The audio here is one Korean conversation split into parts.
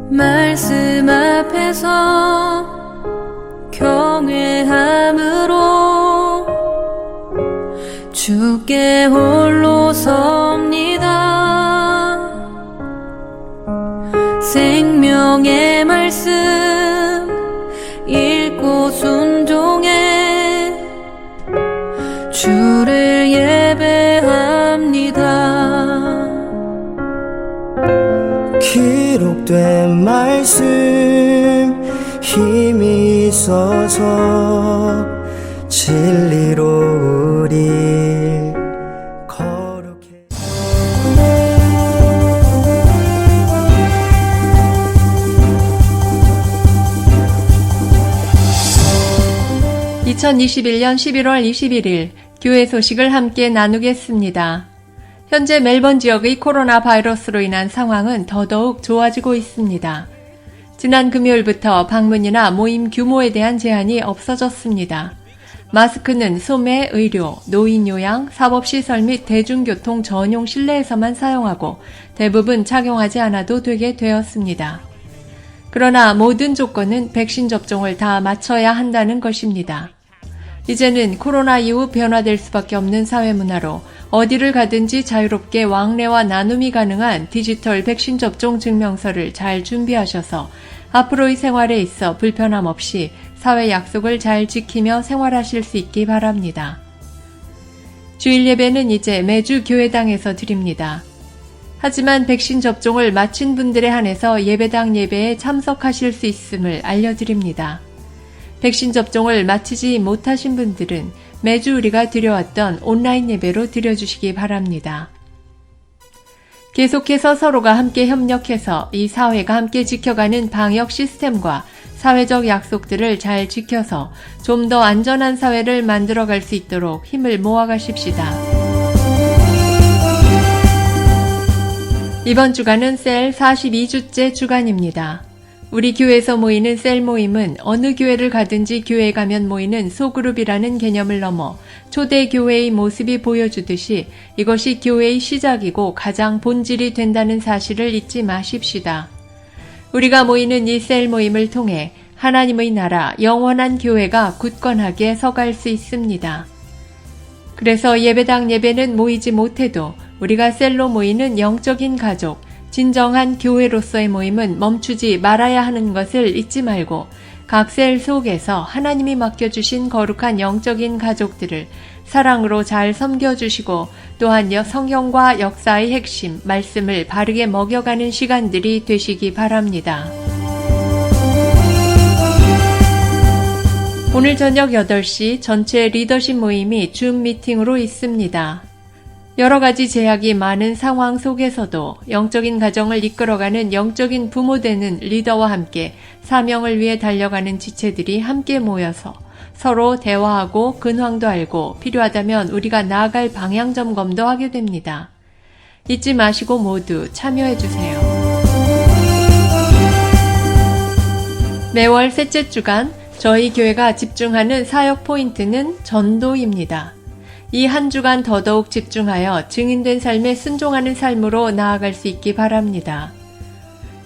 말씀 앞에서 경외함으로 주께 홀로 섭니다. 생명의 말씀 읽고 순종해 주를 예배합니다. 기록된 말씀 힘이 있어서 진리로 우리 거룩해. (2021년 11월 21일) 교회 소식을 함께 나누겠습니다. 현재 멜번 지역의 코로나 바이러스로 인한 상황은 더더욱 좋아지고 있습니다. 지난 금요일부터 방문이나 모임 규모에 대한 제한이 없어졌습니다. 마스크는 소매, 의료, 노인 요양, 사법시설 및 대중교통 전용 실내에서만 사용하고 대부분 착용하지 않아도 되게 되었습니다. 그러나 모든 조건은 백신 접종을 다 마쳐야 한다는 것입니다. 이제는 코로나 이후 변화될 수밖에 없는 사회문화로 어디를 가든지 자유롭게 왕래와 나눔이 가능한 디지털 백신 접종 증명서를 잘 준비하셔서 앞으로의 생활에 있어 불편함 없이 사회 약속을 잘 지키며 생활하실 수 있기 바랍니다. 주일 예배는 이제 매주 교회당에서 드립니다. 하지만 백신 접종을 마친 분들에 한해서 예배당 예배에 참석하실 수 있음을 알려드립니다. 백신 접종을 마치지 못하신 분들은 매주 우리가 드려왔던 온라인 예배로 드려주시기 바랍니다. 계속해서 서로가 함께 협력해서 이 사회가 함께 지켜가는 방역 시스템과 사회적 약속들을 잘 지켜서 좀 더 안전한 사회를 만들어갈 수 있도록 힘을 모아가십시다. 이번 주간은 셀 42주째 주간입니다. 우리 교회에서 모이는 셀 모임은 어느 교회를 가든지 교회에 가면 모이는 소그룹이라는 개념을 넘어 초대 교회의 모습이 보여주듯이 이것이 교회의 시작이고 가장 본질이 된다는 사실을 잊지 마십시다. 우리가 모이는 이 셀 모임을 통해 하나님의 나라, 영원한 교회가 굳건하게 서갈 수 있습니다. 그래서 예배당 예배는 모이지 못해도 우리가 셀로 모이는 영적인 가족, 진정한 교회로서의 모임은 멈추지 말아야 하는 것을 잊지 말고 각 셀 속에서 하나님이 맡겨주신 거룩한 영적인 가족들을 사랑으로 잘 섬겨주시고 또한 성경과 역사의 핵심, 말씀을 바르게 먹여가는 시간들이 되시기 바랍니다. 오늘 저녁 8시 전체 리더십 모임이 줌 미팅으로 있습니다. 여러 가지 제약이 많은 상황 속에서도 영적인 가정을 이끌어가는 영적인 부모 되는 리더와 함께 사명을 위해 달려가는 지체들이 함께 모여서 서로 대화하고 근황도 알고 필요하다면 우리가 나아갈 방향 점검도 하게 됩니다. 잊지 마시고 모두 참여해주세요. 매월 셋째 주간 저희 교회가 집중하는 사역 포인트는 전도입니다. 이 한 주간 더더욱 집중하여 증인된 삶에 순종하는 삶으로 나아갈 수 있기 바랍니다.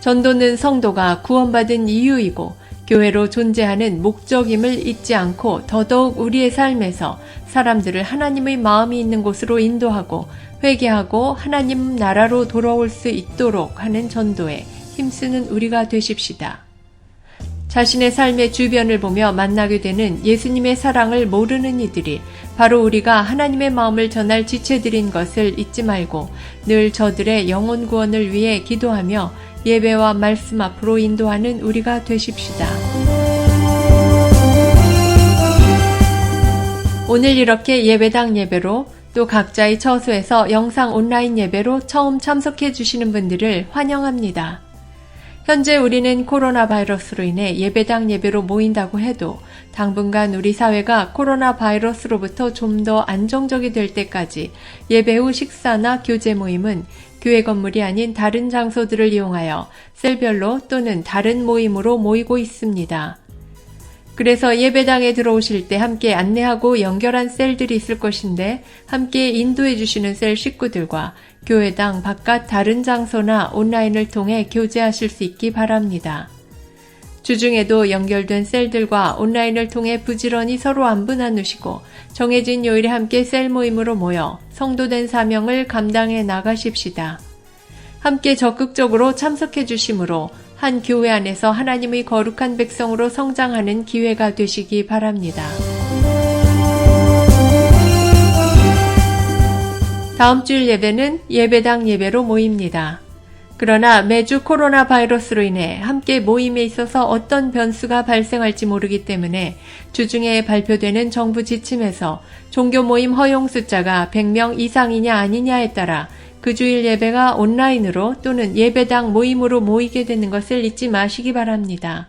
전도는 성도가 구원받은 이유이고 교회로 존재하는 목적임을 잊지 않고 더더욱 우리의 삶에서 사람들을 하나님의 마음이 있는 곳으로 인도하고 회개하고 하나님 나라로 돌아올 수 있도록 하는 전도에 힘쓰는 우리가 되십시다. 자신의 삶의 주변을 보며 만나게 되는 예수님의 사랑을 모르는 이들이 바로 우리가 하나님의 마음을 전할 지체들인 것을 잊지 말고 늘 저들의 영혼 구원을 위해 기도하며 예배와 말씀 앞으로 인도하는 우리가 되십시다. 오늘 이렇게 예배당 예배로 또 각자의 처소에서 영상 온라인 예배로 처음 참석해 주시는 분들을 환영합니다. 현재 우리는 코로나 바이러스로 인해 예배당 예배로 모인다고 해도 당분간 우리 사회가 코로나 바이러스로부터 좀 더 안정적이 될 때까지 예배 후 식사나 교제 모임은 교회 건물이 아닌 다른 장소들을 이용하여 셀별로 또는 다른 모임으로 모이고 있습니다. 그래서 예배당에 들어오실 때 함께 안내하고 연결한 셀들이 있을 것인데 함께 인도해 주시는 셀 식구들과 교회당 바깥 다른 장소나 온라인을 통해 교제하실 수 있기 바랍니다. 주중에도 연결된 셀들과 온라인을 통해 부지런히 서로 안부 나누시고 정해진 요일에 함께 셀 모임으로 모여 성도된 사명을 감당해 나가십시다. 함께 적극적으로 참석해 주심으로 한 교회 안에서 하나님의 거룩한 백성으로 성장하는 기회가 되시기 바랍니다. 다음 주일 예배는 예배당 예배로 모입니다. 그러나 매주 코로나 바이러스로 인해 함께 모임에 있어서 어떤 변수가 발생할지 모르기 때문에 주중에 발표되는 정부 지침에서 종교 모임 허용 숫자가 100명 이상이냐 아니냐에 따라 그 주일 예배가 온라인으로 또는 예배당 모임으로 모이게 되는 것을 잊지 마시기 바랍니다.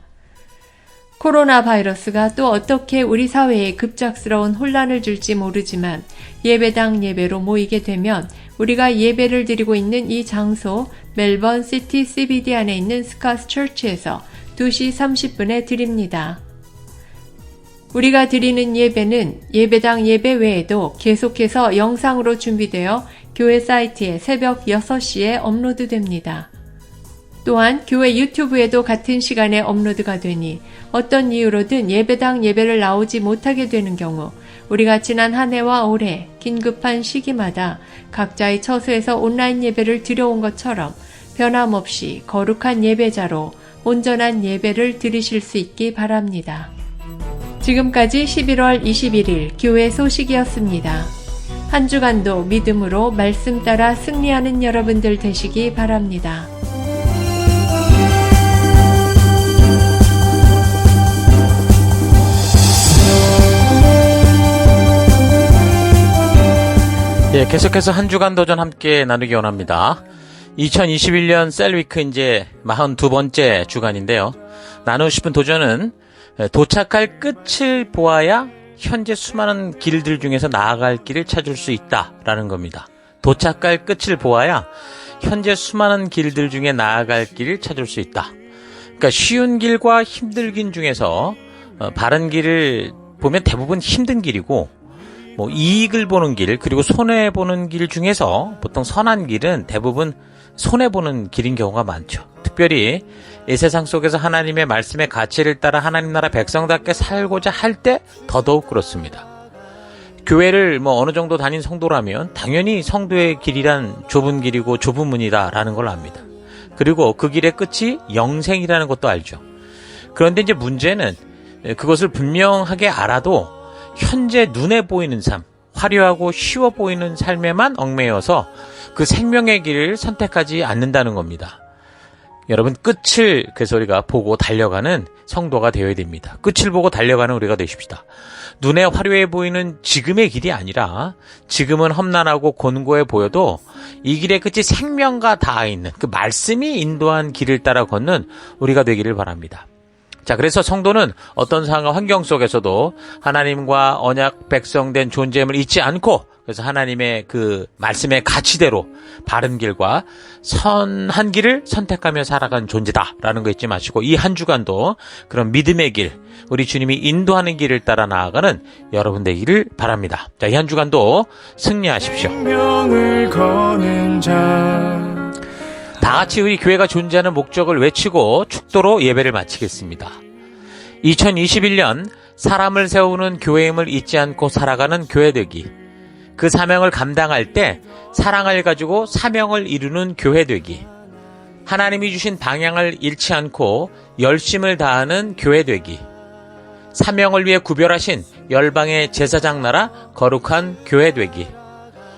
코로나 바이러스가 또 어떻게 우리 사회에 급작스러운 혼란을 줄지 모르지만 예배당 예배로 모이게 되면 우리가 예배를 드리고 있는 이 장소 멜번 시티 CBD 안에 있는 스카스 처치에서 2시 30분에 드립니다. 우리가 드리는 예배는 예배당 예배 외에도 계속해서 영상으로 준비되어 교회 사이트에 새벽 6시에 업로드됩니다. 또한 교회 유튜브에도 같은 시간에 업로드가 되니 어떤 이유로든 예배당 예배를 나오지 못하게 되는 경우 우리가 지난 한 해와 올해 긴급한 시기마다 각자의 처소에서 온라인 예배를 드려온 것처럼 변함없이 거룩한 예배자로 온전한 예배를 드리실 수 있기 바랍니다. 지금까지 11월 21일 교회 소식이었습니다. 한 주간도 믿음으로 말씀 따라 승리하는 여러분들 되시기 바랍니다. 계속해서 한 주간 도전 함께 나누기 원합니다. 2021년 셀위크 이제 42번째 주간인데요. 나누고 싶은 도전은 도착할 끝을 보아야 현재 수많은 길들 중에서 나아갈 길을 찾을 수 있다라는 겁니다. 도착할 끝을 보아야 현재 수많은 길들 중에 나아갈 길을 찾을 수 있다. 그러니까 쉬운 길과 힘든 길 중에서 바른 길을 보면 대부분 힘든 길이고 이익을 보는 길 그리고 손해보는 길 중에서 보통 선한 길은 대부분 손해보는 길인 경우가 많죠. 특별히 이 세상 속에서 하나님의 말씀의 가치를 따라 하나님 나라 백성답게 살고자 할 때 더더욱 그렇습니다. 교회를 어느 정도 다닌 성도라면 당연히 성도의 길이란 좁은 길이고 좁은 문이다 라는 걸 압니다. 그리고 그 길의 끝이 영생이라는 것도 알죠. 그런데 이제 문제는 그것을 분명하게 알아도 현재 눈에 보이는 삶, 화려하고 쉬워 보이는 삶에만 얽매여서 그 생명의 길을 선택하지 않는다는 겁니다. 여러분, 끝을 그래서 우리가 보고 달려가는 성도가 되어야 됩니다. 끝을 보고 달려가는 우리가 되십시다. 눈에 화려해 보이는 지금의 길이 아니라 지금은 험난하고 곤고해 보여도 이 길의 끝이 생명과 닿아 있는 그 말씀이 인도한 길을 따라 걷는 우리가 되기를 바랍니다. 자, 그래서 성도는 어떤 상황 환경 속에서도 하나님과 언약 백성된 존재임을 잊지 않고 그래서 하나님의 그 말씀의 가치대로 바른 길과 선한 길을 선택하며 살아간 존재다라는 거 잊지 마시고 이 한 주간도 그런 믿음의 길, 우리 주님이 인도하는 길을 따라 나아가는 여러분 되기를 바랍니다. 자, 이 한 주간도 승리하십시오. 다 같이 우리 교회가 존재하는 목적을 외치고 축도로 예배를 마치겠습니다. 2021년 사람을 세우는 교회임을 잊지 않고 살아가는 교회 되기. 그 사명을 감당할 때 사랑을 가지고 사명을 이루는 교회 되기. 하나님이 주신 방향을 잃지 않고 열심을 다하는 교회 되기. 사명을 위해 구별하신 열방의 제사장 나라 거룩한 교회 되기.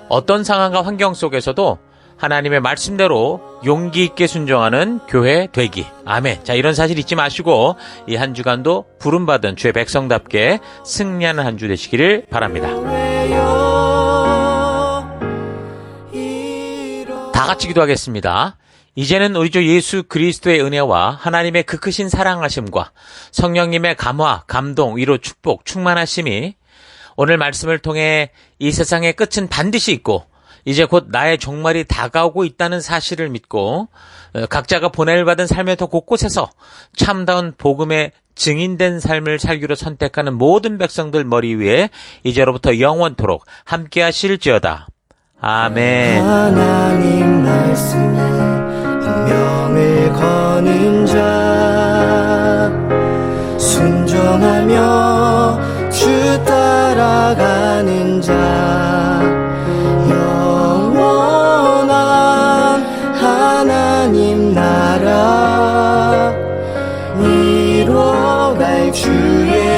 어떤 상황과 환경 속에서도 하나님의 말씀대로 용기 있게 순종하는 교회 되기. 아멘. 자, 이런 사실 잊지 마시고 이 한 주간도 부름받은 주의 백성답게 승리하는 한 주 되시기를 바랍니다. 다 같이 기도하겠습니다. 이제는 우리 주 예수 그리스도의 은혜와 하나님의 그 크신 사랑하심과 성령님의 감화, 감동, 위로, 축복, 충만하심이 오늘 말씀을 통해 이 세상의 끝은 반드시 있고 이제 곧 나의 종말이 다가오고 있다는 사실을 믿고 각자가 보냄을 받은 삶의 더 곳곳에서 참다운 복음의 증인된 삶을 살기로 선택하는 모든 백성들 머리 위에 이제로부터 영원토록 함께 하실지어다. 아멘. 하나님 말씀에 운명을 거는 자 순종하며 주 따라가는 자 영원한 하나님 나라 이뤄갈 주의